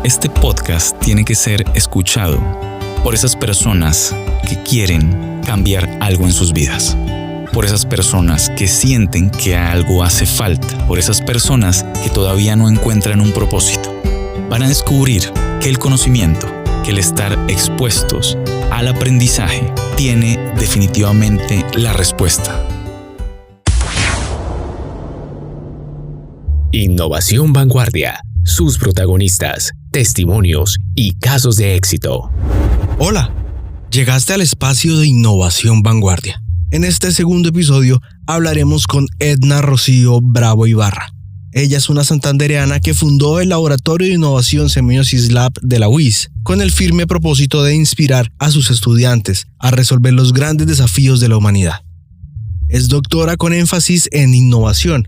Este podcast tiene que ser escuchado por esas personas que quieren cambiar algo en sus vidas, por esas personas que sienten que algo hace falta, por esas personas que todavía no encuentran un propósito. Van a descubrir que el conocimiento, que el estar expuestos al aprendizaje tiene definitivamente la respuesta. Innovación Vanguardia, sus protagonistas, testimonios y casos de éxito. Hola, llegaste al espacio de Innovación Vanguardia. En este segundo episodio hablaremos con Edna Rocío Bravo Ibarra. Ella es una santandereana que fundó el Laboratorio de Innovación Semiosis Lab de la UIS con el firme propósito de inspirar a sus estudiantes a resolver los grandes desafíos de la humanidad. Es doctora con énfasis en innovación.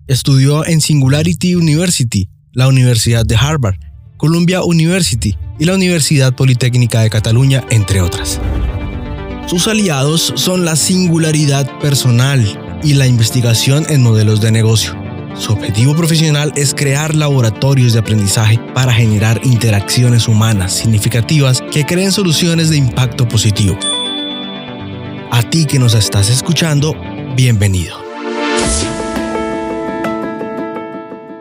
Estudió en Singularity University, la Universidad de Harvard, Columbia University y la Universidad Politécnica de Cataluña, entre otras. Sus aliados son la singularidad personal y la investigación en modelos de negocio. Su objetivo profesional es crear laboratorios de aprendizaje para generar interacciones humanas significativas que creen soluciones de impacto positivo. A ti que nos estás escuchando, bienvenido.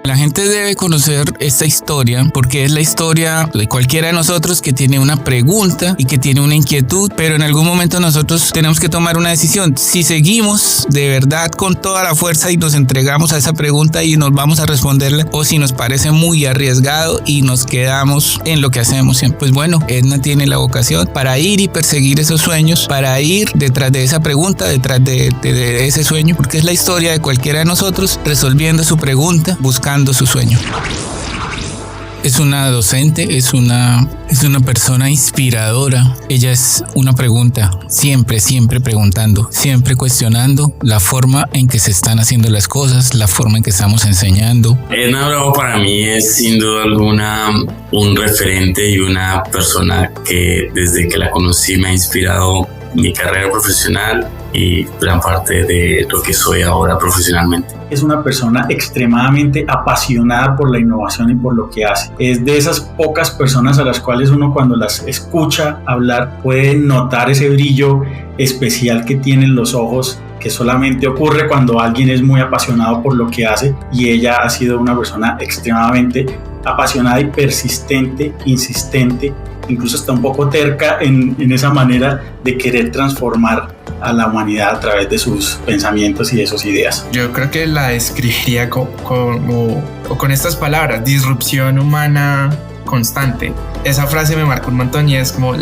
La gente debe conocer esta historia porque es la historia de cualquiera de nosotros que tiene una pregunta y que tiene una inquietud, pero en algún momento nosotros tenemos que tomar una decisión. Si seguimos de verdad con toda la fuerza y nos entregamos a esa pregunta y nos vamos a responderla, o si nos parece muy arriesgado y nos quedamos en lo que hacemos siempre. Pues bueno, Edna tiene la vocación para ir y perseguir esos sueños, para ir detrás de esa pregunta, detrás de ese sueño, porque es la historia de cualquiera de nosotros resolviendo su pregunta, buscando su sueño. Es una docente, es una persona inspiradora. Ella es una pregunta, siempre preguntando, siempre cuestionando la forma en que se están haciendo las cosas, la forma en que estamos enseñando. Edna Bravo para mí es sin duda alguna un referente y una persona que desde que la conocí me ha inspirado mi carrera profesional y gran parte de lo que soy ahora profesionalmente. Es una persona extremadamente apasionada por la innovación y por lo que hace. Es de esas pocas personas a las cuales uno cuando las escucha hablar puede notar ese brillo especial que tienen los ojos, que solamente ocurre cuando alguien es muy apasionado por lo que hace, y ella ha sido una persona extremadamente apasionada y persistente, insistente, incluso está un poco terca en esa manera de querer transformar a la humanidad a través de sus pensamientos y de sus ideas. Yo creo que la describiría con estas palabras: disrupción humana constante. Esa frase me marcó un montón y es como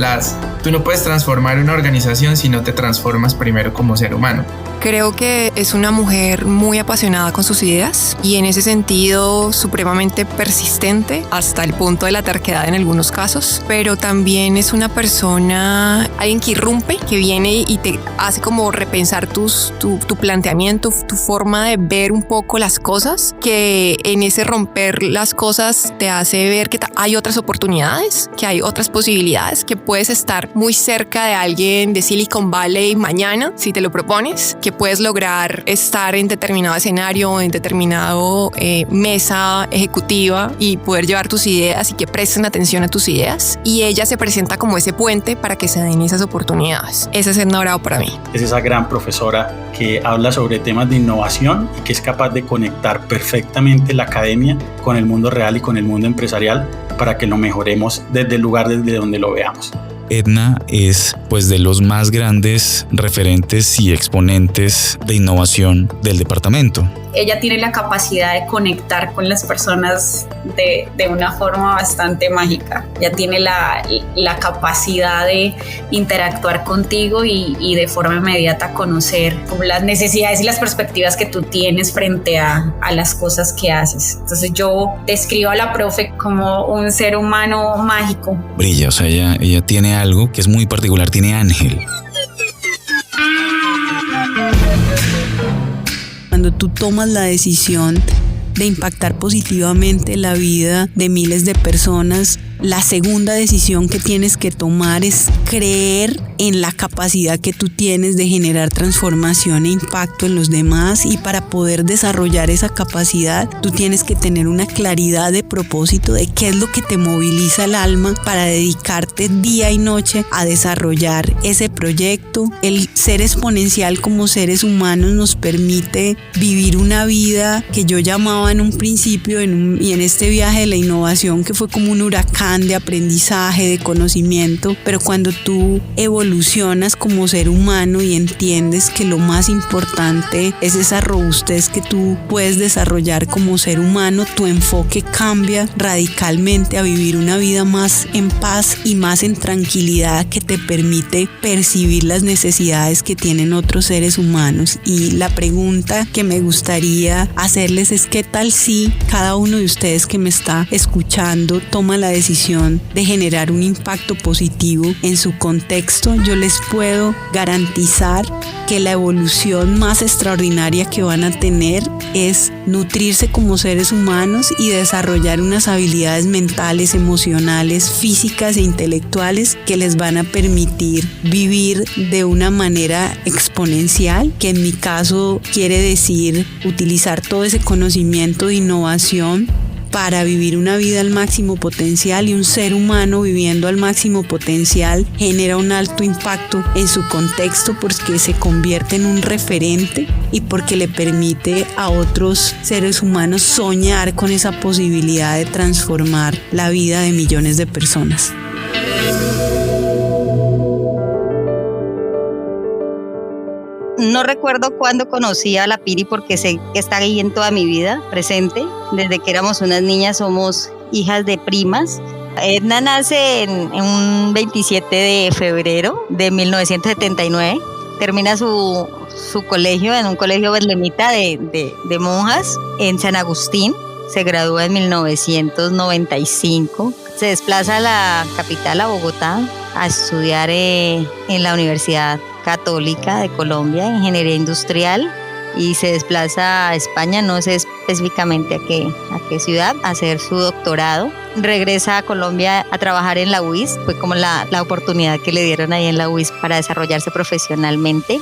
tú no puedes transformar una organización si no te transformas primero como ser humano. Creo que es una mujer muy apasionada con sus ideas y en ese sentido supremamente persistente hasta el punto de la terquedad en algunos casos, pero también es una persona, alguien que irrumpe, que viene y te hace como repensar tu planteamiento, tu forma de ver un poco las cosas, que en ese romper las cosas te hace ver que hay otras oportunidades, que hay otras posibilidades, que puedes estar muy cerca de alguien de Silicon Valley mañana si te lo propones, que puedes lograr estar en determinado escenario, en determinado mesa ejecutiva y poder llevar tus ideas y que presten atención a tus ideas, y ella se presenta como ese puente para que se den esas oportunidades. Esa es Edna Bravo para mí. Es esa gran profesora que habla sobre temas de innovación y que es capaz de conectar perfectamente la academia con el mundo real y con el mundo empresarial para que lo mejoremos desde el lugar desde donde lo veamos. Edna es pues de los más grandes referentes y exponentes de innovación del departamento. Ella tiene la capacidad de conectar con las personas de una forma bastante mágica. Ella tiene la capacidad de interactuar contigo y de forma inmediata conocer como las necesidades y las perspectivas que tú tienes frente a las cosas que haces. Entonces yo describo a la profe como un ser humano mágico. Brilla, o sea, ella tiene algo que es muy particular, tiene ángel. Cuando tú tomas la decisión de impactar positivamente la vida de miles de personas, la segunda decisión que tienes que tomar es creer en la capacidad que tú tienes de generar transformación e impacto en los demás, y para poder desarrollar esa capacidad tú tienes que tener una claridad de propósito de qué es lo que te moviliza el alma para dedicarte día y noche a desarrollar ese proyecto. El ser exponencial como seres humanos nos permite vivir una vida que yo llamaba en un principio y en este viaje de la innovación, que fue como un huracán de aprendizaje, de conocimiento, pero cuando tú evolucionas como ser humano y entiendes que lo más importante es esa robustez que tú puedes desarrollar como ser humano, tu enfoque cambia radicalmente a vivir una vida más en paz y más en tranquilidad, que te permite percibir las necesidades que tienen otros seres humanos. Y la pregunta que me gustaría hacerles es: ¿qué tal si cada uno de ustedes que me está escuchando toma la decisión de generar un impacto positivo en su contexto? Yo les puedo garantizar que la evolución más extraordinaria que van a tener es nutrirse como seres humanos y desarrollar unas habilidades mentales, emocionales, físicas e intelectuales que les van a permitir vivir de una manera exponencial, que en mi caso quiere decir utilizar todo ese conocimiento de innovación para vivir una vida al máximo potencial, y un ser humano viviendo al máximo potencial genera un alto impacto en su contexto porque se convierte en un referente y porque le permite a otros seres humanos soñar con esa posibilidad de transformar la vida de millones de personas. No recuerdo cuándo conocí a la Piri, porque sé que está ahí en toda mi vida, presente. Desde que éramos unas niñas somos hijas de primas. Edna nace en un 27 de febrero de 1979. Termina su colegio en un colegio betlemita de monjas en San Agustín. Se gradúa en 1995. Se desplaza a la capital, a Bogotá, a estudiar en la Universidad Católica de Colombia, Ingeniería Industrial, y se desplaza a España, no sé específicamente a qué ciudad, a hacer su doctorado. Regresa a Colombia a trabajar en la UIS, fue como la oportunidad que le dieron ahí en la UIS para desarrollarse profesionalmente.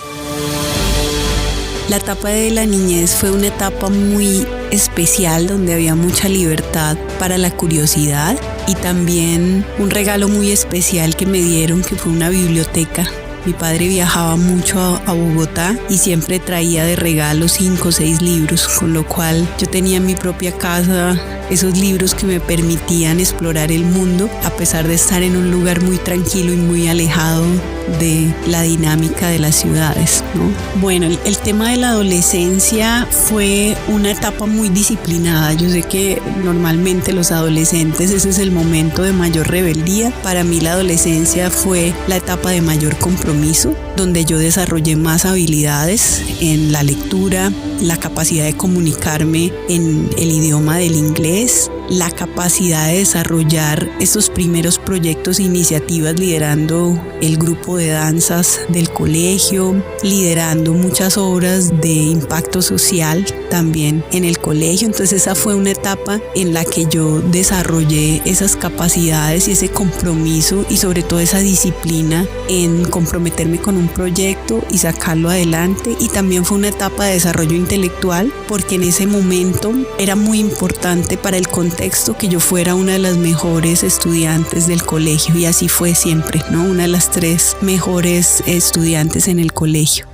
La etapa de la niñez fue una etapa muy especial donde había mucha libertad para la curiosidad, y también un regalo muy especial que me dieron, que fue una biblioteca. Mi padre viajaba mucho a Bogotá y siempre traía de regalo 5 o 6 libros, con lo cual yo tenía en mi propia casa esos libros que me permitían explorar el mundo a pesar de estar en un lugar muy tranquilo y muy alejado de la dinámica de las ciudades, ¿no? Bueno, el tema de la adolescencia fue una etapa muy disciplinada. Yo sé que normalmente los adolescentes ese es el momento de mayor rebeldía. Para mí la adolescencia fue la etapa de mayor compromiso, donde yo desarrollé más habilidades en la lectura, la capacidad de comunicarme en el idioma del inglés, la capacidad de desarrollar estos primeros proyectos e iniciativas liderando el grupo de danzas del colegio, liderando muchas obras de impacto social también en el colegio. Entonces esa fue una etapa en la que yo desarrollé esas capacidades y ese compromiso y sobre todo esa disciplina en comprometerme con un proyecto y sacarlo adelante. Y también fue una etapa de desarrollo intelectual porque en ese momento era muy importante para el contexto que yo fuera una de las mejores estudiantes del colegio, y así fue siempre, ¿no? Una de las 3 mejores estudiantes en el colegio.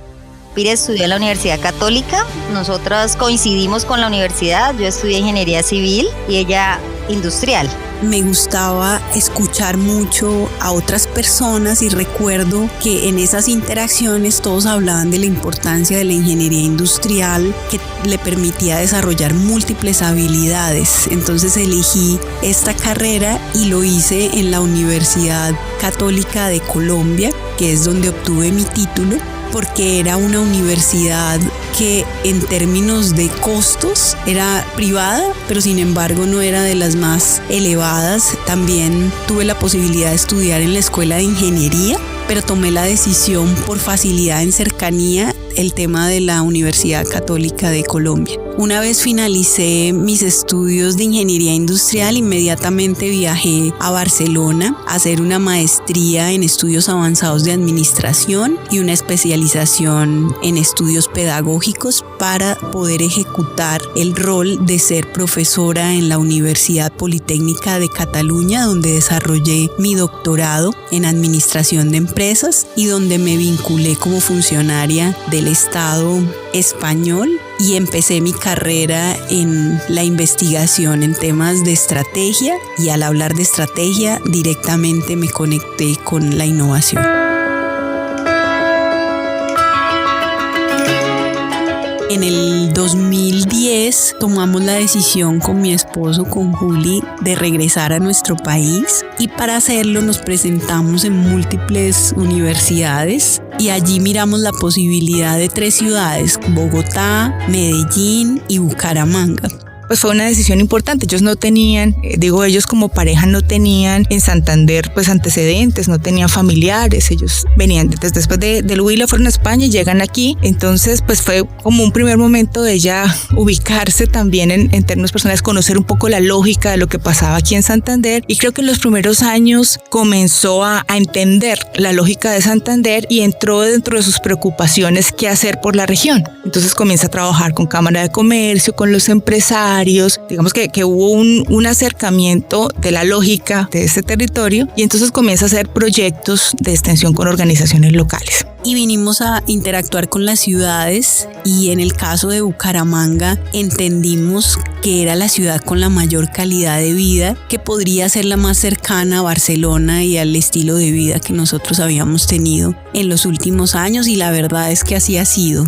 Piri estudió en la Universidad Católica, nosotras coincidimos con la universidad, yo estudié Ingeniería Civil y ella Industrial. Me gustaba escuchar mucho a otras personas y recuerdo que en esas interacciones todos hablaban de la importancia de la ingeniería industrial que le permitía desarrollar múltiples habilidades. Entonces elegí esta carrera y lo hice en la Universidad Católica de Colombia, que es donde obtuve mi título, porque era una universidad que en términos de costos era privada, pero sin embargo no era de las más elevadas. También tuve la posibilidad de estudiar en la Escuela de Ingeniería, pero tomé la decisión por facilidad en cercanía, el tema de la Universidad Católica de Colombia. Una vez finalicé mis estudios de ingeniería industrial, inmediatamente viajé a Barcelona a hacer una maestría en estudios avanzados de administración y una especialización en estudios pedagógicos para poder ejecutar el rol de ser profesora en la Universidad Politécnica de Cataluña, donde desarrollé mi doctorado en administración de empresas y donde me vinculé como funcionaria del Estado español y empecé mi carrera en la investigación en temas de estrategia, y al hablar de estrategia directamente me conecté con la innovación. En el 2010 tomamos la decisión con mi esposo, con Juli, de regresar a nuestro país, y para hacerlo nos presentamos en múltiples universidades y allí miramos la posibilidad de 3 ciudades: Bogotá, Medellín y Bucaramanga. Pues fue una decisión importante. Ellos no tenían, ellos como pareja no tenían en Santander pues antecedentes, no tenían familiares. Ellos venían después del Huila, fueron a España y llegan aquí. Entonces pues fue como un primer momento de ella ubicarse también en términos personales, conocer un poco la lógica de lo que pasaba aquí en Santander, y creo que en los primeros años comenzó a entender la lógica de Santander y entró dentro de sus preocupaciones qué hacer por la región. Entonces comienza a trabajar con Cámara de Comercio, con los empresarios. Digamos que hubo un acercamiento de la lógica de este territorio, y entonces comienza a hacer proyectos de extensión con organizaciones locales. Y vinimos a interactuar con las ciudades, y en el caso de Bucaramanga entendimos que era la ciudad con la mayor calidad de vida, que podría ser la más cercana a Barcelona y al estilo de vida que nosotros habíamos tenido en los últimos años, y la verdad es que así ha sido.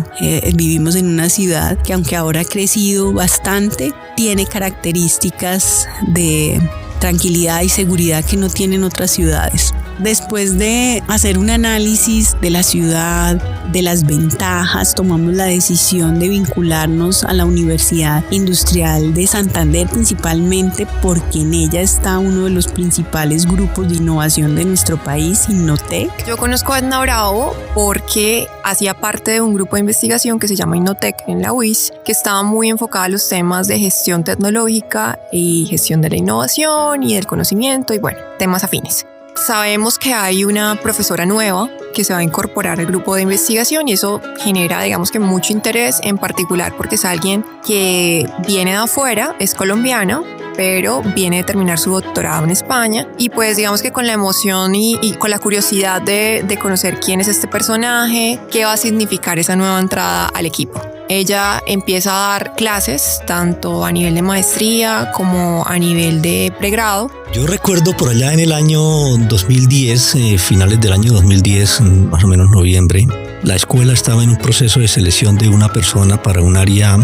Vivimos en una ciudad que, aunque ahora ha crecido bastante, tiene características de tranquilidad y seguridad que no tienen otras ciudades. Después de hacer un análisis de la ciudad, de las ventajas, tomamos la decisión de vincularnos a la Universidad Industrial de Santander, principalmente porque en ella está uno de los principales grupos de innovación de nuestro país, Innotec. Yo conozco a Edna Bravo porque hacía parte de un grupo de investigación que se llama Innotec en la UIS, que estaba muy enfocada a los temas de gestión tecnológica y gestión de la innovación y del conocimiento y bueno, temas afines. Sabemos que hay una profesora nueva que se va a incorporar al grupo de investigación, y eso genera, digamos que mucho interés, en particular porque es alguien que viene de afuera, es colombiana, pero viene de terminar su doctorado en España, y pues digamos que con la emoción y con la curiosidad de conocer quién es este personaje, qué va a significar esa nueva entrada al equipo. Ella empieza a dar clases tanto a nivel de maestría como a nivel de pregrado. Yo recuerdo por allá en el año 2010, finales del año 2010, más o menos noviembre, la escuela estaba en un proceso de selección de una persona para un área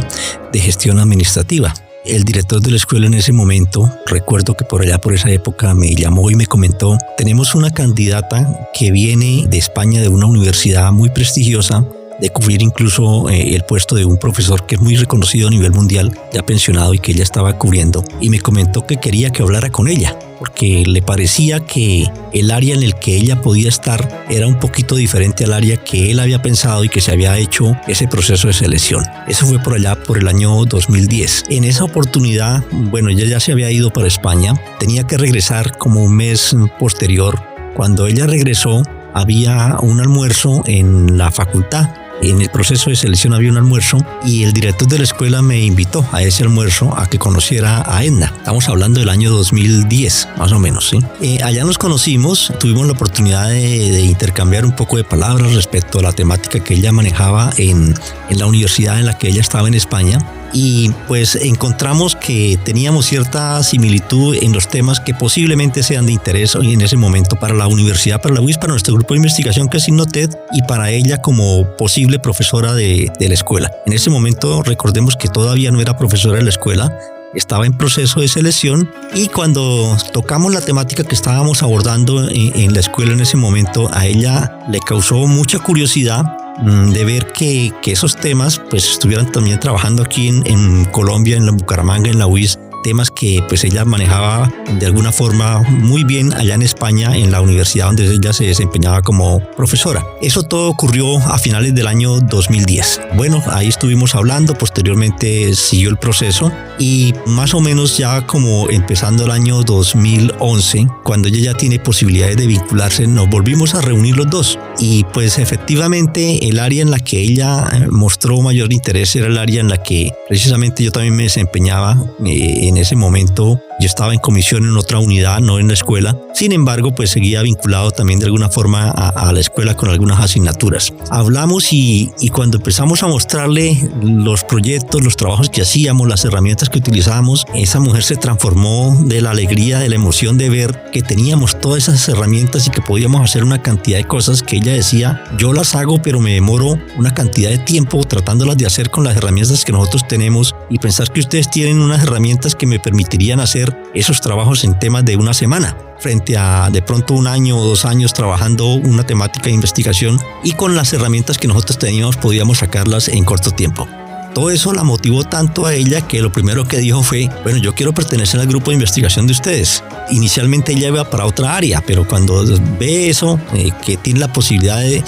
de gestión administrativa. El director de la escuela en ese momento, recuerdo que por allá por esa época me llamó y me comentó: tenemos una candidata que viene de España, de una universidad muy prestigiosa, de cubrir incluso el puesto de un profesor que es muy reconocido a nivel mundial, ya pensionado, y que ella estaba cubriendo, y me comentó que quería que hablara con ella porque le parecía que el área en el que ella podía estar era un poquito diferente al área que él había pensado y que se había hecho ese proceso de selección. Eso fue por allá por el año 2010. En esa oportunidad, bueno, ella ya se había ido para España, tenía que regresar como un mes posterior. Cuando ella regresó, había un almuerzo en la facultad. En el proceso de selección había un almuerzo y el director de la escuela me invitó a ese almuerzo a que conociera a Edna. Estamos hablando del año 2010, más o menos, ¿sí? Allá nos conocimos, tuvimos la oportunidad de intercambiar un poco de palabras respecto a la temática que ella manejaba en la universidad en la que ella estaba en España. Y pues encontramos que teníamos cierta similitud en los temas que posiblemente sean de interés hoy en ese momento para la universidad, para la UIS, para nuestro grupo de investigación que es Innotec, y para ella como posible profesora de la escuela. En ese momento recordemos que todavía no era profesora de la escuela, estaba en proceso de selección, y cuando tocamos la temática que estábamos abordando en la escuela en ese momento, a ella le causó mucha curiosidad de ver que esos temas pues estuvieran también trabajando aquí en Colombia, en la Bucaramanga, en la UIS, temas que pues ella manejaba de alguna forma muy bien allá en España, en la universidad donde ella se desempeñaba como profesora. Eso todo ocurrió a finales del año 2010. Bueno, ahí estuvimos hablando, posteriormente siguió el proceso y más o menos ya como empezando el año 2011, cuando ella ya tiene posibilidades de vincularse, nos volvimos a reunir los dos y pues efectivamente el área en la que ella mostró mayor interés era el área en la que precisamente yo también me desempeñaba en ese momento. Yo estaba en comisión en otra unidad, no en la escuela. Sin embargo, pues seguía vinculado también de alguna forma a la escuela con algunas asignaturas. Hablamos y cuando empezamos a mostrarle los proyectos, los trabajos que hacíamos, las herramientas que utilizábamos, esa mujer se transformó de la alegría, de la emoción de ver que teníamos todas esas herramientas y que podíamos hacer una cantidad de cosas que ella decía, yo las hago pero me demoro una cantidad de tiempo tratándolas de hacer con las herramientas que nosotros tenemos y pensar que ustedes tienen unas herramientas que me permitirían hacer esos trabajos en temas de una semana frente a de pronto 1 año o 2 años trabajando una temática de investigación y con las herramientas que nosotros teníamos podíamos sacarlas en corto tiempo. Todo eso la motivó tanto a ella que lo primero que dijo fue, bueno, yo quiero pertenecer al grupo de investigación de ustedes. Inicialmente ella iba para otra área, pero cuando ve eso, que tiene la posibilidad de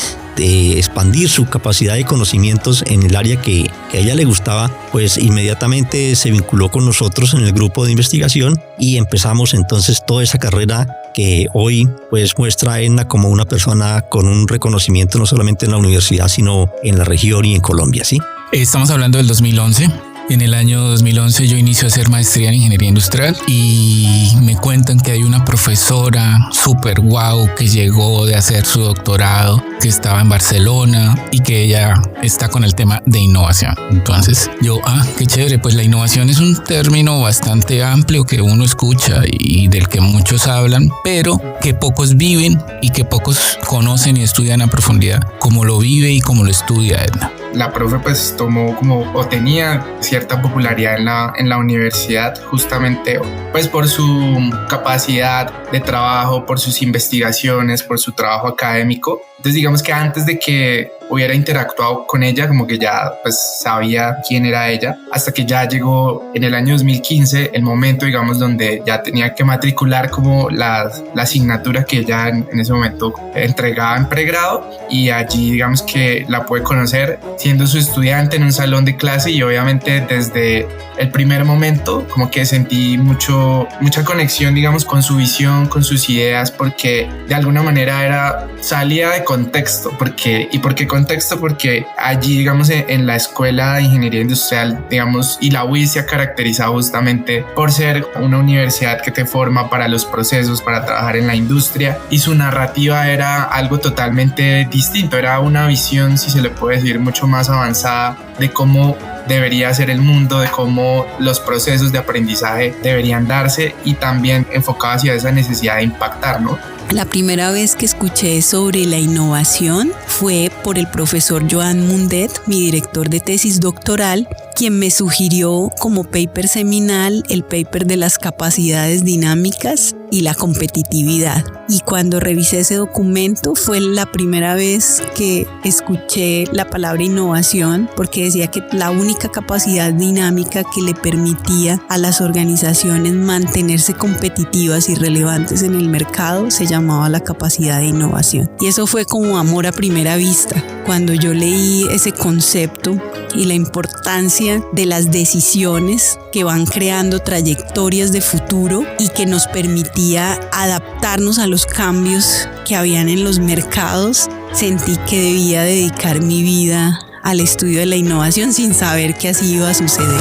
expandir su capacidad de conocimientos en el área que a ella le gustaba, pues inmediatamente se vinculó con nosotros en el grupo de investigación y empezamos entonces toda esa carrera que hoy pues muestra a Edna como una persona con un reconocimiento no solamente en la universidad, sino en la región y en Colombia, ¿sí? Estamos hablando del 2011. En el año 2011 yo inicio a hacer maestría en ingeniería industrial y me cuentan que hay una profesora súper guau que llegó de hacer su doctorado, que estaba en Barcelona y que ella está con el tema de innovación. Entonces yo, qué chévere, pues la innovación es un término bastante amplio que uno escucha y del que muchos hablan, pero que pocos viven y que pocos conocen y estudian a profundidad, como lo vive y como lo estudia Edna. La profe pues tomó o tenía cierta popularidad en la universidad justamente pues por su capacidad de trabajo, por sus investigaciones, por su trabajo académico. Entonces digamos que antes de que hubiera interactuado con ella, como que ya pues sabía quién era ella, hasta que ya llegó en el año 2015 el momento, digamos, donde ya tenía que matricular como la asignatura que ella en ese momento entregaba en pregrado, y allí digamos que la pude conocer siendo su estudiante en un salón de clase, y obviamente desde el primer momento como que sentí mucha conexión, digamos, con su visión, con sus ideas, porque de alguna manera salía de contexto. ¿Por qué contexto? Porque allí, digamos, en la Escuela de Ingeniería Industrial, digamos, y la UIS se ha caracterizado justamente por ser una universidad que te forma para los procesos, para trabajar en la industria, y su narrativa era algo totalmente distinto, era una visión, si se le puede decir, mucho más avanzada de cómo debería ser el mundo, de cómo los procesos de aprendizaje deberían darse, y también enfocado hacia esa necesidad de impactar, ¿no? La primera vez que escuché sobre la innovación fue por el profesor Joan Mundet, mi director de tesis doctoral, quien me sugirió como paper seminal el paper de las capacidades dinámicas y la competitividad. Y cuando revisé ese documento fue la primera vez que escuché la palabra innovación, porque decía que la única capacidad dinámica que le permitía a las organizaciones mantenerse competitivas y relevantes en el mercado se llamaba la capacidad de innovación. Y eso fue como amor a primera vista. Cuando yo leí ese concepto y la importancia de las decisiones que van creando trayectorias de futuro y que nos permitía adaptarnos a los cambios que habían en los mercados, sentí que debía dedicar mi vida al estudio de la innovación sin saber que así iba a suceder.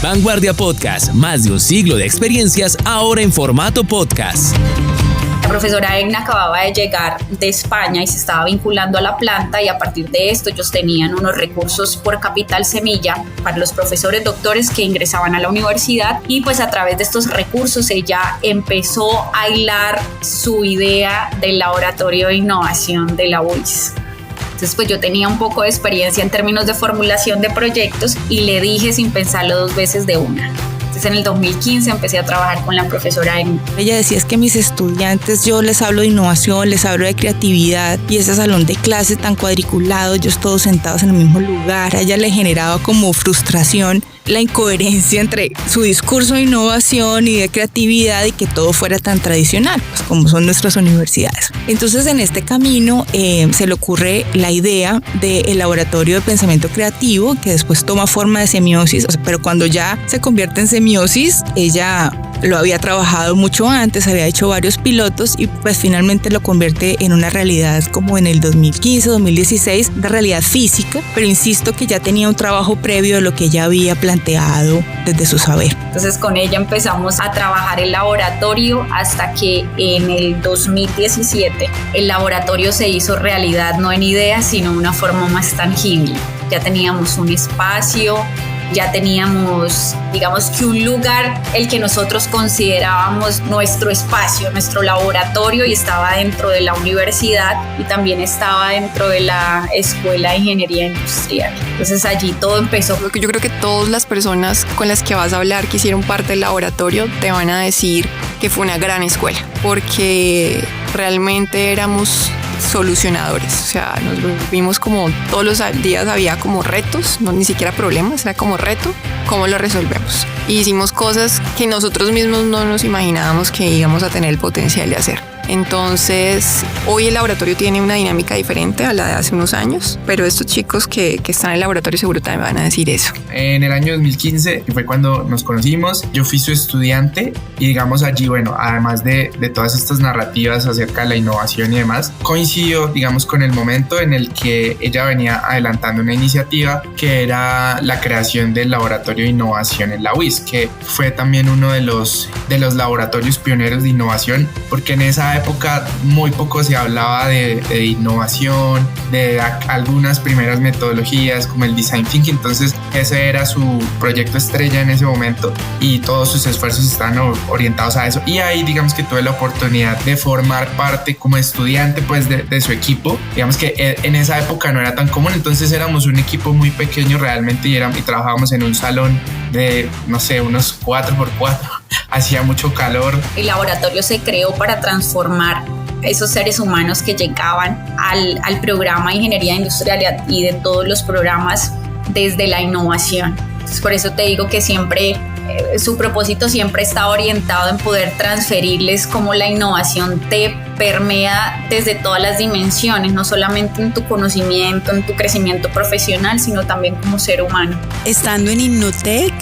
Vanguardia Podcast, más de un siglo de experiencias ahora en formato podcast. La profesora Edna acababa de llegar de España y se estaba vinculando a la planta, y a partir de esto ellos tenían unos recursos por capital semilla para los profesores doctores que ingresaban a la universidad, y pues a través de estos recursos ella empezó a hilar su idea del laboratorio de innovación de la UIS. Entonces pues yo tenía un poco de experiencia en términos de formulación de proyectos y le dije sin pensarlo 2 veces de una. Entonces en el 2015 empecé a trabajar con la profesora Edna. Ella decía es que mis estudiantes, yo les hablo de innovación, les hablo de creatividad y ese salón de clase tan cuadriculado, ellos todos sentados en el mismo lugar, a ella le generaba como frustración la incoherencia entre su discurso de innovación y de creatividad y que todo fuera tan tradicional, pues como son nuestras universidades. Entonces en este camino se le ocurre la idea del laboratorio de pensamiento creativo que después toma forma de semiosis, pero cuando ya se convierte en semiosis, ella lo había trabajado mucho antes, había hecho varios pilotos y pues finalmente lo convierte en una realidad como en el 2015, 2016, de realidad física, pero insisto que ya tenía un trabajo previo de lo que ella había planteado desde su saber. Entonces con ella empezamos a trabajar el laboratorio hasta que en el 2017 el laboratorio se hizo realidad, no en ideas, sino de una forma más tangible. Ya teníamos un espacio, ya teníamos, digamos que un lugar, el que nosotros considerábamos nuestro espacio, nuestro laboratorio, y estaba dentro de la universidad y también estaba dentro de la Escuela de Ingeniería Industrial. Entonces allí todo empezó. Yo creo que todas las personas con las que vas a hablar que hicieron parte del laboratorio te van a decir que fue una gran escuela, porque realmente éramos solucionadores, o sea, nos vimos como todos los días había como retos, no ni siquiera problemas, era como reto, ¿cómo lo resolvemos? Y hicimos cosas que nosotros mismos no nos imaginábamos que íbamos a tener el potencial de hacer. Entonces, hoy el laboratorio tiene una dinámica diferente a la de hace unos años, pero estos chicos que están en el laboratorio seguro también van a decir eso. En el año 2015, que fue cuando nos conocimos, yo fui su estudiante y digamos allí, bueno, además de todas estas narrativas acerca de la innovación y demás, coincidió, digamos, con el momento en el que ella venía adelantando una iniciativa que era la creación del laboratorio de innovación en la UIS, que fue también uno de los laboratorios pioneros de innovación, porque en esa época muy poco se hablaba de innovación, de algunas primeras metodologías como el design thinking. Entonces ese era su proyecto estrella en ese momento y todos sus esfuerzos estaban orientados a eso, y ahí digamos que tuve la oportunidad de formar parte como estudiante pues de su equipo. Digamos que en esa época no era tan común, entonces éramos un equipo muy pequeño realmente y trabajábamos en un salón de no sé, unos 4x4. Hacía mucho calor. El laboratorio se creó para transformar esos seres humanos que llegaban al programa de Ingeniería Industrial y de todos los programas desde la innovación. Entonces, por eso te digo que siempre su propósito siempre está orientado en poder transferirles cómo la innovación te permea desde todas las dimensiones, no solamente en tu conocimiento, en tu crecimiento profesional, sino también como ser humano. Estando en Innotec,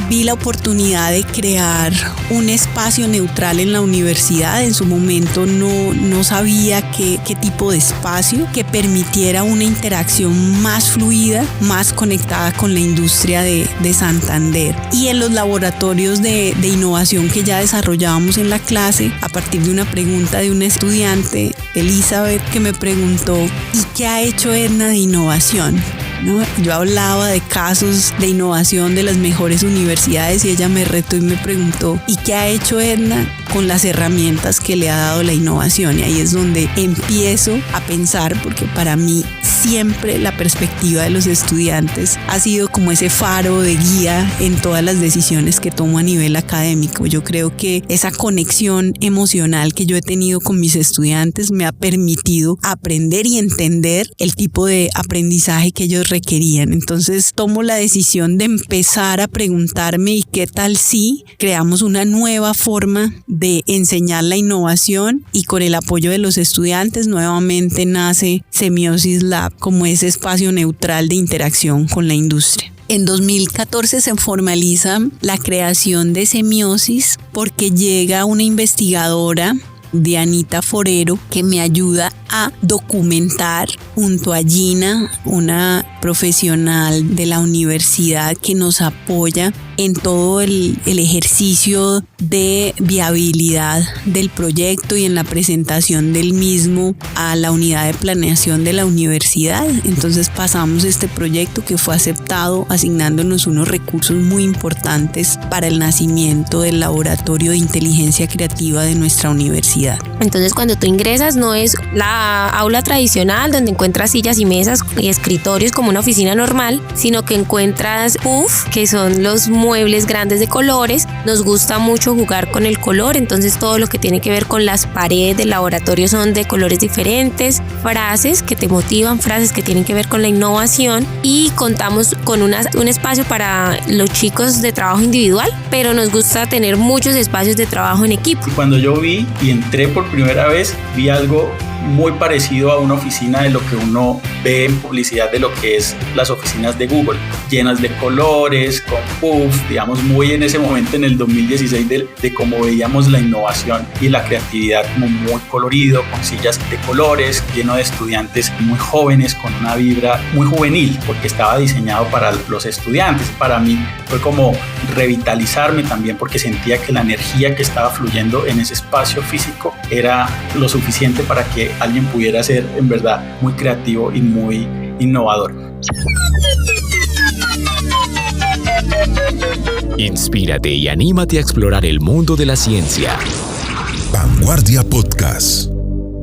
vi la oportunidad de crear un espacio neutral en la universidad. En su momento no sabía qué tipo de espacio que permitiera una interacción más fluida, más conectada con la industria de Santander. Y en los laboratorios de innovación que ya desarrollábamos en la clase, a partir de una pregunta de una estudiante, Elizabeth, que me preguntó, ¿y qué ha hecho Edna de innovación? ¿No? Yo hablaba de casos de innovación de las mejores universidades y ella me retó y me preguntó, ¿y qué ha hecho Edna con las herramientas que le ha dado la innovación? Y ahí es donde empiezo a pensar, porque para mí siempre la perspectiva de los estudiantes ha sido como ese faro de guía en todas las decisiones que tomo a nivel académico. Yo creo que esa conexión emocional que yo he tenido con mis estudiantes me ha permitido aprender y entender el tipo de aprendizaje que ellos requerían. Entonces tomo la decisión de empezar a preguntarme, ¿y qué tal si creamos una nueva forma de enseñar la innovación? Y con el apoyo de los estudiantes nuevamente nace Semiosis Lab como ese espacio neutral de interacción con la industria. En 2014 se formaliza la creación de Semiosis porque llega una investigadora, Dianita Forero, que me ayuda a documentar junto a Gina, una profesional de la universidad que nos apoya en todo el ejercicio de viabilidad del proyecto y en la presentación del mismo a la unidad de planeación de la universidad. Entonces pasamos este proyecto que fue aceptado, asignándonos unos recursos muy importantes para el nacimiento del laboratorio de inteligencia creativa de nuestra universidad. Entonces cuando tú ingresas no es la aula tradicional donde encuentras encuentras sillas y mesas y escritorios como una oficina normal, sino que encuentras puff, que son los muebles grandes de colores. Nos gusta mucho jugar con el color, entonces todo lo que tiene que ver con las paredes del laboratorio son de colores diferentes, frases que te motivan, frases que tienen que ver con la innovación, y contamos con un espacio para los chicos de trabajo individual, pero nos gusta tener muchos espacios de trabajo en equipo. Cuando yo vi y entré por primera vez, vi algo muy parecido a una oficina de lo que uno ve en publicidad de lo que es las oficinas de Google, llenas de colores, con puff, digamos muy en ese momento en el 2016 de cómo veíamos la innovación y la creatividad como muy colorido, con sillas de colores, lleno de estudiantes muy jóvenes, con una vibra muy juvenil, porque estaba diseñado para los estudiantes. Para mí fue como revitalizarme también, porque sentía que la energía que estaba fluyendo en ese espacio físico era lo suficiente para que alguien pudiera ser en verdad muy creativo y muy innovador. Inspírate y anímate a explorar el mundo de la ciencia. Vanguardia Podcast.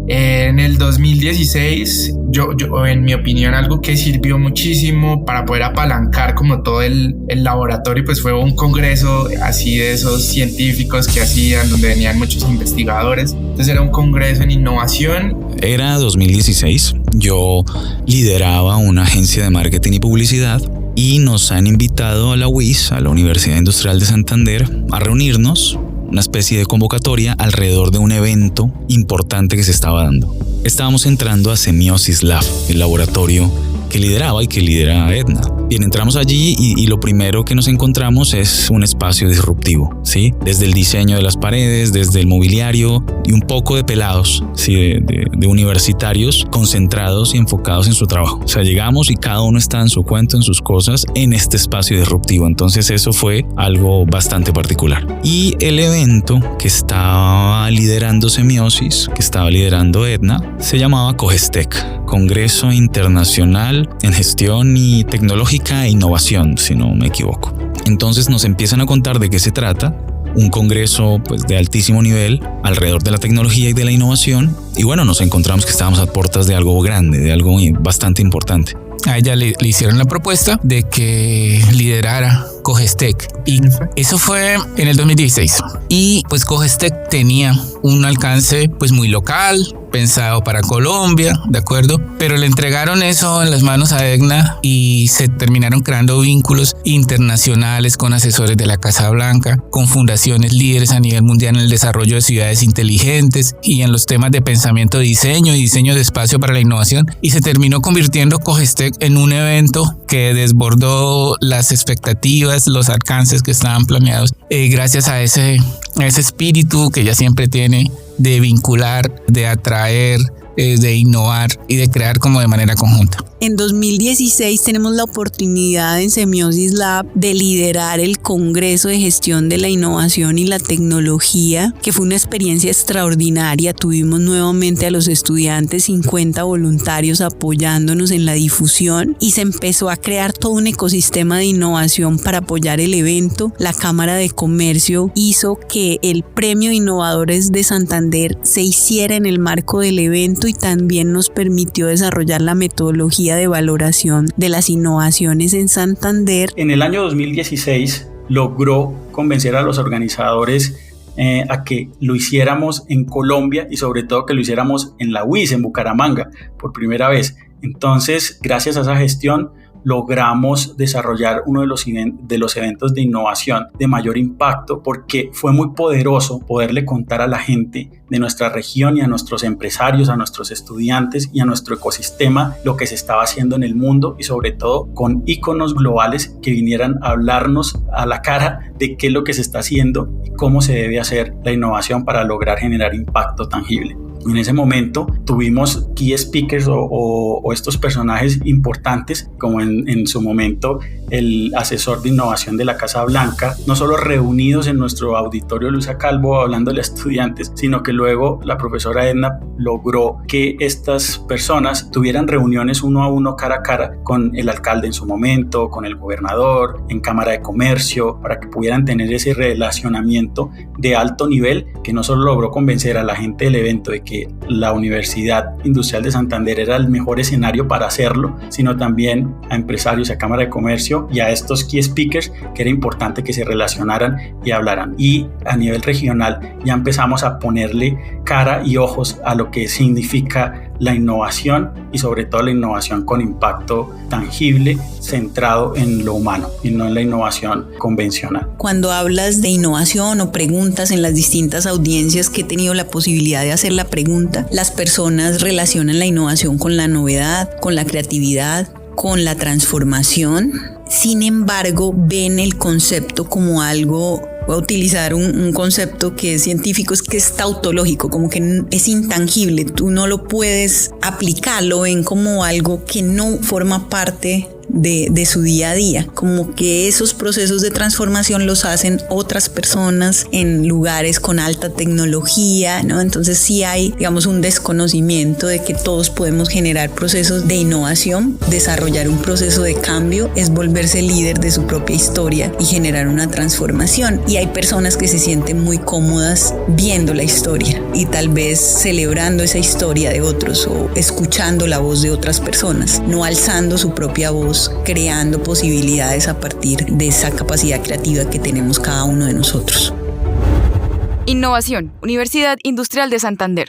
En el 2016, yo en mi opinión, algo que sirvió muchísimo para poder apalancar como todo el laboratorio, pues fue un congreso así de esos científicos que hacían, donde venían muchos investigadores. Entonces era un congreso en innovación. Era 2016, yo lideraba una agencia de marketing y publicidad y nos han invitado a la UIS, a la Universidad Industrial de Santander, a reunirnos, una especie de convocatoria alrededor de un evento importante que se estaba dando. Estábamos entrando a Semiosis Lab, el laboratorio que lideraba y que lidera Edna. Bien, entramos allí y lo primero que nos encontramos es un espacio disruptivo, ¿sí? Desde el diseño de las paredes, desde el mobiliario y un poco de pelados, ¿sí? de universitarios concentrados y enfocados en su trabajo. O sea, llegamos y cada uno está en su cuento, en sus cosas, en este espacio disruptivo. Entonces eso fue algo bastante particular. Y el evento que estaba liderando Semiosis, que estaba liderando Edna, se llamaba COGESTEC, Congreso Internacional en Gestión y Tecnológica e Innovación, si no me equivoco. Entonces nos empiezan a contar de qué se trata, un congreso pues, de altísimo nivel alrededor de la tecnología y de la innovación, y bueno, nos encontramos que estábamos a puertas de algo grande, de algo bastante importante. A ella le hicieron la propuesta de que liderara COGESTEC, y eso fue en el 2016. Y pues COGESTEC tenía un alcance pues muy local, pensado para Colombia, ¿de acuerdo? Pero le entregaron eso en las manos a Edna y se terminaron creando vínculos internacionales con asesores de la Casa Blanca, con fundaciones líderes a nivel mundial en el desarrollo de ciudades inteligentes y en los temas de pensamiento de diseño y diseño de espacio para la innovación, y se terminó convirtiendo COGESTEC en un evento que desbordó las expectativas, los alcances que estaban planeados, gracias a ese espíritu que ella siempre tiene de vincular, de atraer, de innovar y de crear como de manera conjunta. En 2016 tenemos la oportunidad en Semiosis Lab de liderar el Congreso de Gestión de la Innovación y la Tecnología, que fue una experiencia extraordinaria. Tuvimos nuevamente a los estudiantes, 50 voluntarios apoyándonos en la difusión, y se empezó a crear todo un ecosistema de innovación para apoyar el evento. La Cámara de Comercio hizo que el Premio de Innovadores de Santander se hiciera en el marco del evento y también nos permitió desarrollar la metodología de valoración de las innovaciones en Santander. En el año 2016 logró convencer a los organizadores a que lo hiciéramos en Colombia y sobre todo que lo hiciéramos en la UIS, en Bucaramanga, por primera vez. Entonces, gracias a esa gestión, logramos desarrollar uno de los eventos de innovación de mayor impacto, porque fue muy poderoso poderle contar a la gente de nuestra región y a nuestros empresarios, a nuestros estudiantes y a nuestro ecosistema lo que se estaba haciendo en el mundo, y sobre todo con íconos globales que vinieran a hablarnos a la cara de qué es lo que se está haciendo y cómo se debe hacer la innovación para lograr generar impacto tangible. En ese momento tuvimos key speakers o estos personajes importantes, como en su momento el asesor de innovación de la Casa Blanca, no solo reunidos en nuestro auditorio Luisa Calvo hablándole a estudiantes, sino que luego la profesora Edna logró que estas personas tuvieran reuniones uno a uno, cara a cara, con el alcalde en su momento, con el gobernador, en Cámara de Comercio, para que pudieran tener ese relacionamiento de alto nivel, que no solo logró convencer a la gente del evento de que que la Universidad Industrial de Santander era el mejor escenario para hacerlo, sino también a empresarios, a Cámara de Comercio y a estos key speakers que era importante que se relacionaran y hablaran. Y a nivel regional ya empezamos a ponerle cara y ojos a lo que significa la innovación y sobre todo la innovación con impacto tangible, centrado en lo humano y no en la innovación convencional. Cuando hablas de innovación o preguntas en las distintas audiencias que he tenido la posibilidad de hacer la pregunta, las personas relacionan la innovación con la novedad, con la creatividad, con la transformación. Sin embargo, ven el concepto como algo, voy a utilizar un concepto que es científico, es que es tautológico, como que es intangible, tú no lo puedes aplicar, lo ven como algo que no forma parte de su día a día, como que esos procesos de transformación los hacen otras personas en lugares con alta tecnología, ¿no? Entonces sí hay, digamos, un desconocimiento de que todos podemos generar procesos de innovación. Desarrollar un proceso de cambio es volverse líder de su propia historia y generar una transformación, y hay personas que se sienten muy cómodas viendo la historia y tal vez celebrando esa historia de otros o escuchando la voz de otras personas, no alzando su propia voz, creando posibilidades a partir de esa capacidad creativa que tenemos cada uno de nosotros. Innovación, Universidad Industrial de Santander.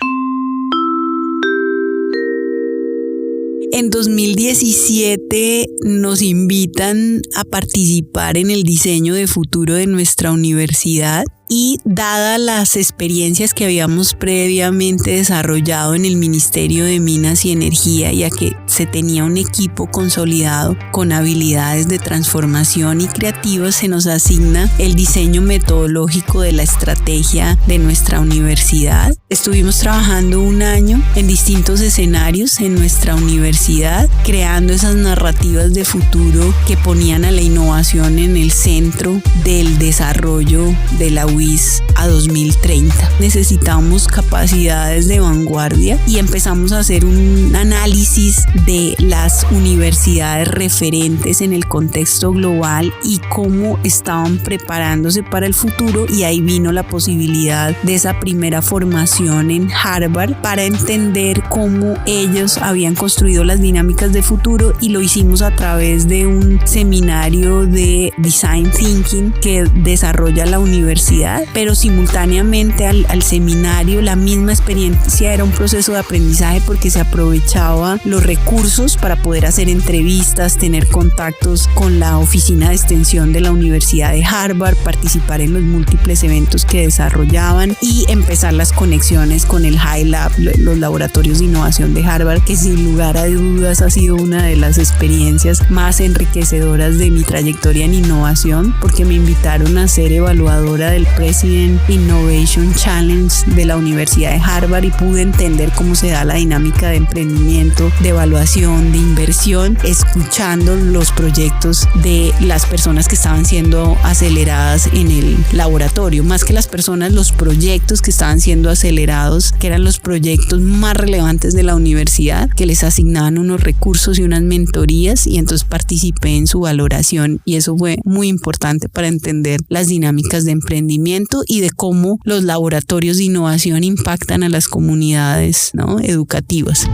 En 2017 nos invitan a participar en el diseño de futuro de nuestra universidad. Y dadas las experiencias que habíamos previamente desarrollado en el Ministerio de Minas y Energía, ya que se tenía un equipo consolidado con habilidades de transformación y creativas, se nos asigna el diseño metodológico de la estrategia de nuestra universidad. Estuvimos trabajando un año en distintos escenarios en nuestra universidad, creando esas narrativas de futuro que ponían a la innovación en el centro del desarrollo de la UIS a 2030. Necesitamos capacidades de vanguardia y empezamos a hacer un análisis de las universidades referentes en el contexto global y cómo estaban preparándose para el futuro, y ahí vino la posibilidad de esa primera formación en Harvard para entender cómo ellos habían construido las dinámicas de futuro, y lo hicimos a través de un seminario de Design Thinking que desarrolla la universidad, pero simultáneamente al seminario la misma experiencia era un proceso de aprendizaje porque se aprovechaba los recursos para poder hacer entrevistas, tener contactos con la oficina de extensión de la Universidad de Harvard, participar en los múltiples eventos que desarrollaban y empezar las conexiones con el High Lab, los laboratorios de innovación de Harvard, que sin lugar a dudas ha sido una de las experiencias más enriquecedoras de mi trayectoria en innovación, porque me invitaron a ser evaluadora del President Innovation Challenge de la Universidad de Harvard y pude entender cómo se da la dinámica de emprendimiento, de evaluación, de inversión, escuchando los proyectos de las personas que estaban siendo aceleradas en el laboratorio. Más que las personas, los proyectos que estaban siendo acelerados, que eran los proyectos más relevantes de la universidad, que les asignaban unos recursos y unas mentorías, y entonces participé en su valoración, y eso fue muy importante para entender las dinámicas de emprendimiento y de cómo los laboratorios de innovación impactan a las comunidades, ¿no?, educativas.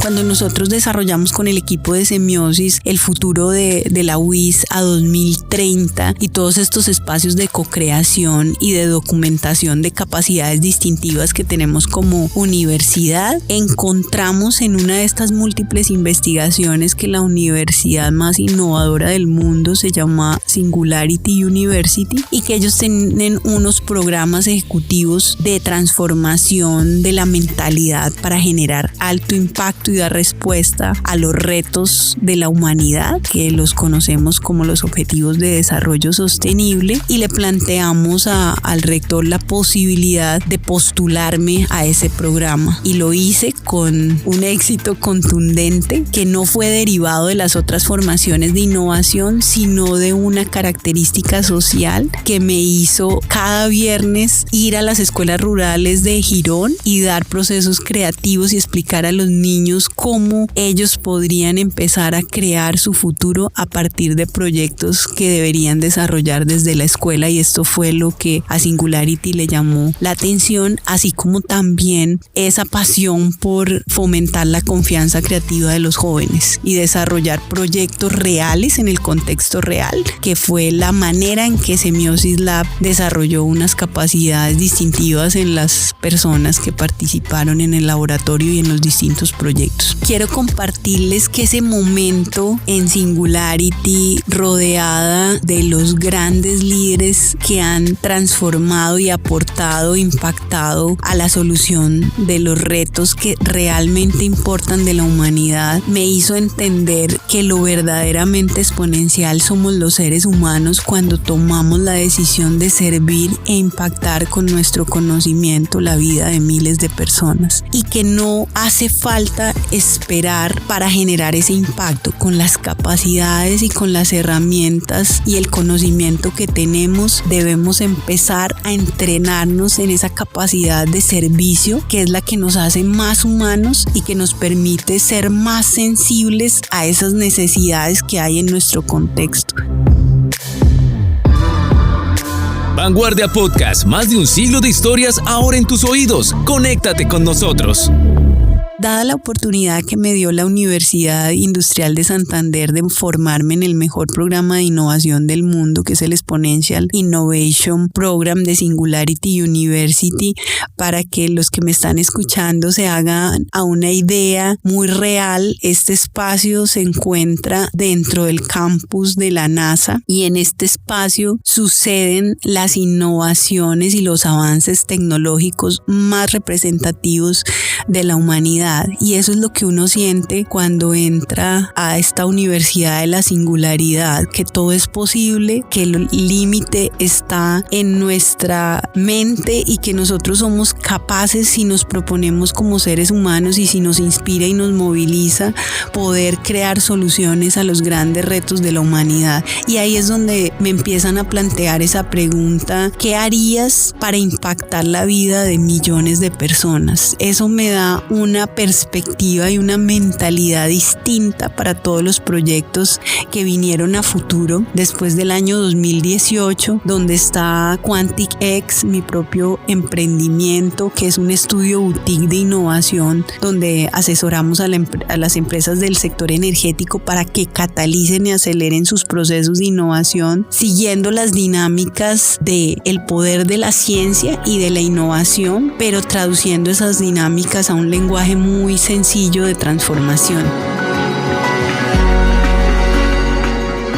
Cuando nosotros desarrollamos con el equipo de Semiosis el futuro de la UIS a 2030 y todos estos espacios de co-creación y de documentación de capacidades distintivas que tenemos como universidad, encontramos en una de estas múltiples investigaciones que la universidad más innovadora del mundo se llama Singularity University, y que ellos tienen unos programas ejecutivos de transformación de la mentalidad para generar alto impacto y dar respuesta a los retos de la humanidad, que los conocemos como los Objetivos de Desarrollo Sostenible, y le planteamos al rector la posibilidad de postularme a ese programa, y lo hice con un éxito contundente que no fue derivado de las otras formaciones de innovación, sino de una característica social que me hizo cada viernes ir a las escuelas rurales de Girón y dar procesos creativos y explicar a los niños cómo ellos podrían empezar a crear su futuro a partir de proyectos que deberían desarrollar desde la escuela, y esto fue lo que a Singularity le llamó la atención, así como también esa pasión por fomentar la confianza creativa de los jóvenes y desarrollar proyectos reales en el contexto real, que fue la manera en que Semiosis Lab desarrolló unas capacidades distintivas en las personas que participaron en el laboratorio y en los distintos proyectos. Quiero compartirles que ese momento en Singularity, rodeada de los grandes líderes que han transformado y aportado, impactado a la solución de los retos que realmente importan de la humanidad, me hizo entender que lo verdaderamente exponencial somos los seres humanos cuando tomamos la decisión de servir e impactar con nuestro conocimiento la vida de miles de personas, y que no hace falta esperar para generar ese impacto. Con las capacidades y con las herramientas y el conocimiento que tenemos, debemos empezar a entrenarnos en esa capacidad de servicio, que es la que nos hace más humanos y que nos permite ser más sensibles a esas necesidades que hay en nuestro contexto. Vanguardia Podcast, más de un siglo de historias ahora en tus oídos. Conéctate con nosotros. Dada la oportunidad que me dio la Universidad Industrial de Santander de formarme en el mejor programa de innovación del mundo, que es el Exponential Innovation Program de Singularity University, para que los que me están escuchando se hagan a una idea muy real, este espacio se encuentra dentro del campus de la NASA, y en este espacio suceden las innovaciones y los avances tecnológicos más representativos de la humanidad. Y eso es lo que uno siente cuando entra a esta universidad de la singularidad, que todo es posible, que el límite está en nuestra mente y que nosotros somos capaces, si nos proponemos como seres humanos y si nos inspira y nos moviliza, poder crear soluciones a los grandes retos de la humanidad. Y ahí es donde me empiezan a plantear esa pregunta: ¿qué harías para impactar la vida de millones de personas? Eso me da una perspectiva y una mentalidad distinta para todos los proyectos que vinieron a futuro después del año 2018, donde está Quantic X, mi propio emprendimiento, que es un estudio boutique de innovación donde asesoramos a las empresas del sector energético para que catalicen y aceleren sus procesos de innovación, siguiendo las dinámicas del poder de la ciencia y de la innovación, pero traduciendo esas dinámicas a un lenguaje muy sencillo de transformación.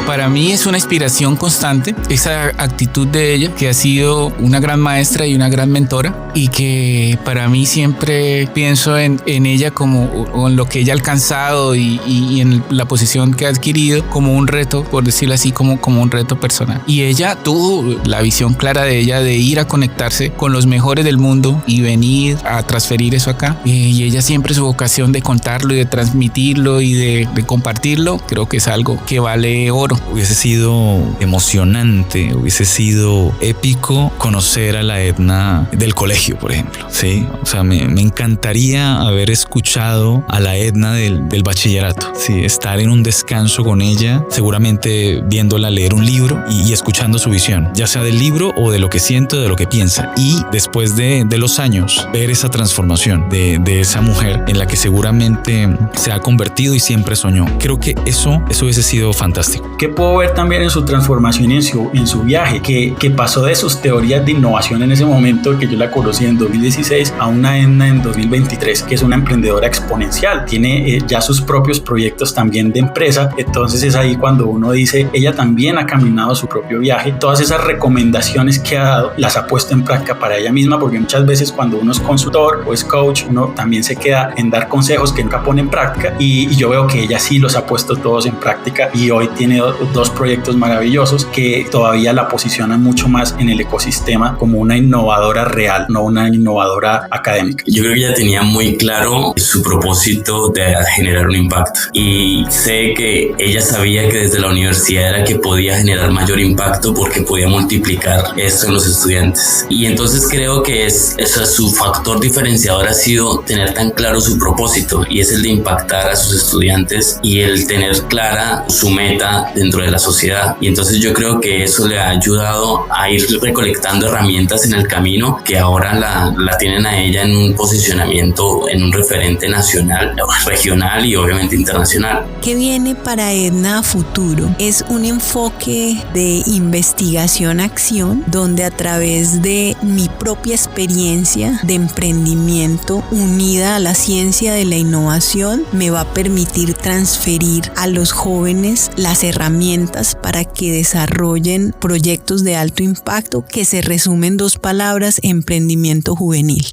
Para mí es una inspiración constante esa actitud de ella, que ha sido una gran maestra y una gran mentora, y que para mí siempre pienso en ella como o en lo que ella ha alcanzado y en la posición que ha adquirido como un reto, por decirlo así, como un reto personal. Y ella tuvo la visión clara de ella de ir a conectarse con los mejores del mundo y venir a transferir eso acá. Y ella siempre su vocación de contarlo y de transmitirlo y de compartirlo, creo que es algo que vale oro. Hubiese sido emocionante, hubiese sido épico conocer a la Edna del colegio, por ejemplo, ¿sí? O sea, me encantaría haber escuchado a la Edna del bachillerato, ¿sí? Estar en un descanso con ella, seguramente viéndola leer un libro y escuchando su visión, ya sea del libro o de lo que siente, de lo que piensa. Y después de los años, ver esa transformación de esa mujer en la que seguramente se ha convertido y siempre soñó. Creo que eso hubiese sido fantástico. ¿Qué puedo ver también en su transformación y en su viaje? Que pasó de sus teorías de innovación en ese momento, que yo la conocí en 2016, a una Edna en 2023, que es una emprendedora exponencial. Tiene ya sus propios proyectos también de empresa. Entonces es ahí cuando uno dice, ella también ha caminado su propio viaje. Todas esas recomendaciones que ha dado, las ha puesto en práctica para ella misma, porque muchas veces cuando uno es consultor o es coach, uno también se queda en dar consejos que nunca pone en práctica. Y yo veo que ella sí los ha puesto todos en práctica, y hoy tiene dos 2 proyectos maravillosos que todavía la posicionan mucho más en el ecosistema como una innovadora real, no una innovadora académica. Yo creo que ella tenía muy claro su propósito de generar un impacto, y sé que ella sabía que desde la universidad era que podía generar mayor impacto porque podía multiplicar esto en los estudiantes. Y entonces creo que su factor diferenciador ha sido tener tan claro su propósito, y es el de impactar a sus estudiantes y el tener clara su meta dentro de la sociedad. Y entonces yo creo que eso le ha ayudado a ir recolectando herramientas en el camino que ahora la tienen a ella en un posicionamiento, en un referente nacional, regional y obviamente internacional. ¿Qué viene para Edna a futuro? Es un enfoque de investigación-acción donde a través de mi propia experiencia de emprendimiento unida a la ciencia de la innovación me va a permitir transferir a los jóvenes las herramientas para que desarrollen proyectos de alto impacto que se resumen en 2 palabras: emprendimiento juvenil.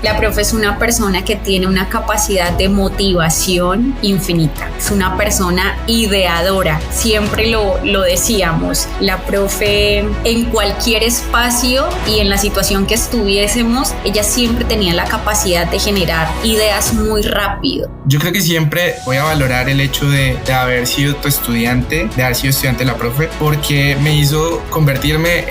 La profe es una persona que tiene una capacidad de motivación infinita. Es una persona ideadora. Siempre lo decíamos. La profe en cualquier espacio y en la situación que estuviésemos, ella siempre tenía la capacidad de generar ideas muy rápido. Yo creo que siempre voy a valorar el hecho de haber sido tu estudiante, de haber sido estudiante de la profe, porque me hizo convertirme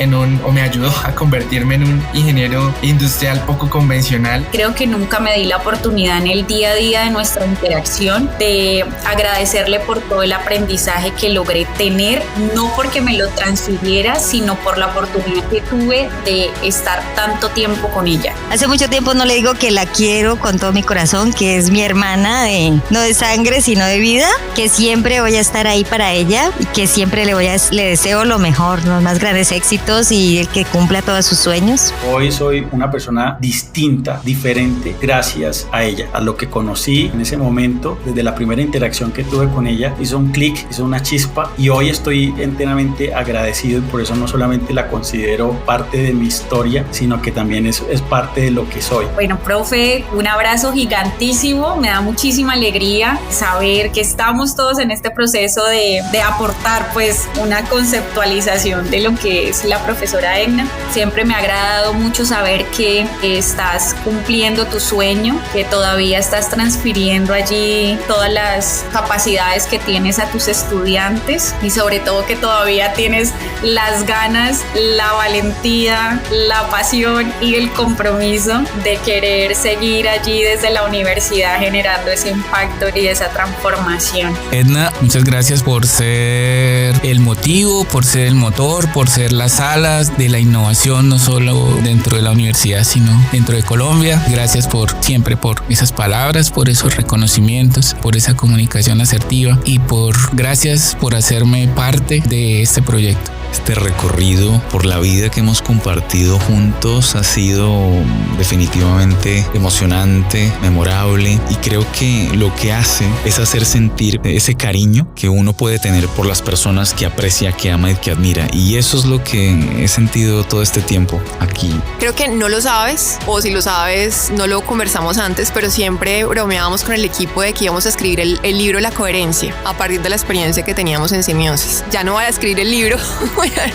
me ayudó a convertirme en un ingeniero industrial poco convencional. Creo que nunca me di la oportunidad en el día a día de nuestra interacción de agradecerle por todo el aprendizaje que logré tener, no porque me lo transfiriera, sino por la oportunidad que tuve de estar tanto tiempo con ella. Hace mucho tiempo no le digo que la quiero con todo mi corazón, que es mi hermana, no de sangre, sino de vida, que siempre voy a estar ahí para ella y que siempre le deseo lo mejor, los más grandes éxitos y el que cumpla todos sus sueños. Hoy soy una persona distinta, diferente, gracias a ella, a lo que conocí en ese momento. Desde la primera interacción que tuve con ella hizo un clic, hizo una chispa, y hoy estoy enteramente agradecido, y por eso no solamente la considero parte de mi historia, sino que también es parte de lo que soy. Bueno, profe, un abrazo gigantísimo. Me da muchísima alegría saber que estamos todos en este proceso de aportar pues una conceptualización de lo que es la profesora Edna. Siempre me ha agradado mucho saber que estás cumpliendo tu sueño, que todavía estás transfiriendo allí todas las capacidades que tienes a tus estudiantes, y sobre todo que todavía tienes las ganas, la valentía, la pasión y el compromiso de querer seguir allí desde la universidad generando ese impacto y esa transformación. Edna, muchas gracias por ser el motivo, por ser el motor, por ser las alas de la innovación, no solo dentro de la universidad, sino dentro de Colombia. Gracias siempre por esas palabras, por esos reconocimientos, por esa comunicación asertiva, y gracias por hacerme parte de este proyecto. Este recorrido por la vida que hemos compartido juntos ha sido definitivamente emocionante, memorable, y creo que lo que hace es hacer sentir ese cariño que uno puede tener por las personas que aprecia, que ama y que admira, y eso es lo que he sentido todo este tiempo aquí. Creo que no lo sabes, o si lo sabes no lo conversamos antes, pero siempre bromeábamos con el equipo de que íbamos a escribir el libro La Coherencia a partir de la experiencia que teníamos en semiosis. Ya no voy a escribir el libro,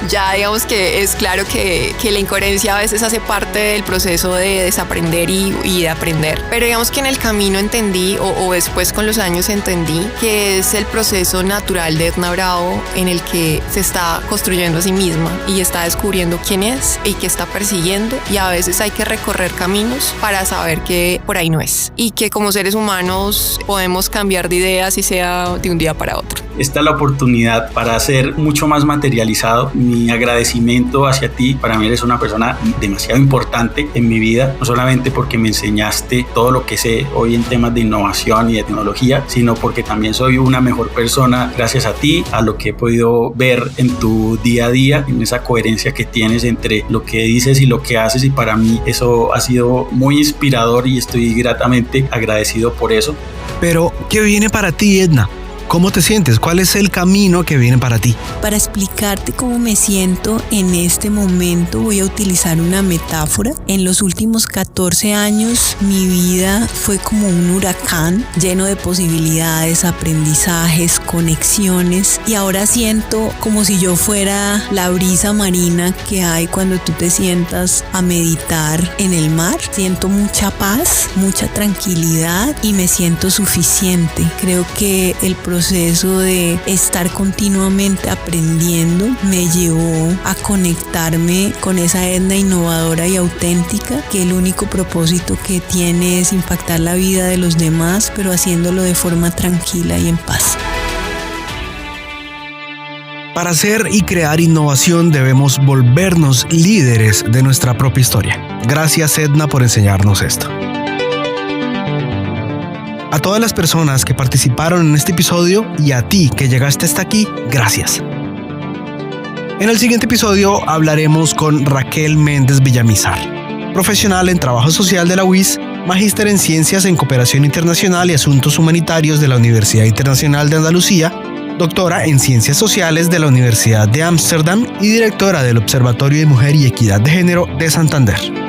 ya digamos que es claro que la incoherencia a veces hace parte del proceso de desaprender y de aprender, pero digamos que en el camino entendí, o después con los años entendí, que es el proceso natural de Edna Bravo en el que se está construyendo a sí misma y está descubriendo quién es y qué está persiguiendo, y a veces hay que recorrer caminos para saber que por ahí no es, y que como seres humanos podemos cambiar de ideas y sea de un día para otro. Esta es la oportunidad para hacer mucho más materializado mi agradecimiento hacia ti. Para mí eres una persona demasiado importante en mi vida, no solamente porque me enseñaste todo lo que sé hoy en temas de innovación y de tecnología, sino porque también soy una mejor persona gracias a ti, a lo que he podido ver en tu día a día, en esa coherencia que tienes entre lo que dices y lo que haces, y para mí eso ha sido muy inspirador y estoy gratamente agradecido por eso. Pero, ¿qué viene para ti, Edna? ¿Cómo te sientes? ¿Cuál es el camino que viene para ti? Para explicarte cómo me siento en este momento, voy a utilizar una metáfora. En los últimos 14 años, mi vida fue como un huracán lleno de posibilidades, aprendizajes, conexiones, y ahora siento como si yo fuera la brisa marina que hay cuando tú te sientas a meditar en el mar. Siento mucha paz, mucha tranquilidad y me siento suficiente. Creo que el proceso de estar continuamente aprendiendo me llevó a conectarme con esa Edna innovadora y auténtica, que el único propósito que tiene es impactar la vida de los demás, pero haciéndolo de forma tranquila y en paz. Para hacer y crear innovación debemos volvernos líderes de nuestra propia historia. Gracias, Edna, por enseñarnos esto. A todas las personas que participaron en este episodio y a ti que llegaste hasta aquí, gracias. En el siguiente episodio hablaremos con Raquel Méndez Villamizar, profesional en trabajo social de la UIS, magíster en ciencias en cooperación internacional y asuntos humanitarios de la Universidad Internacional de Andalucía, doctora en ciencias sociales de la Universidad de Ámsterdam y directora del Observatorio de Mujer y Equidad de Género de Santander.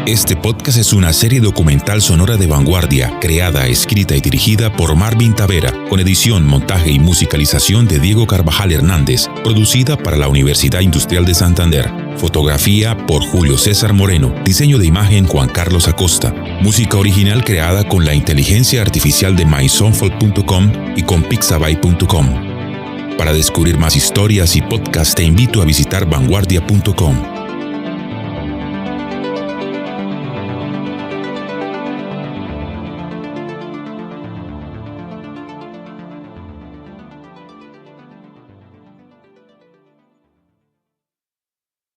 Este podcast es una serie documental sonora de Vanguardia, creada, escrita y dirigida por Marvin Tavera, con edición, montaje y musicalización de Diego Carvajal Hernández, producida para la Universidad Industrial de Santander. Fotografía por Julio César Moreno, diseño de imagen Juan Carlos Acosta, música original creada con la inteligencia artificial de mysonfol.com y con pixabay.com. Para descubrir más historias y podcasts te invito a visitar vanguardia.com.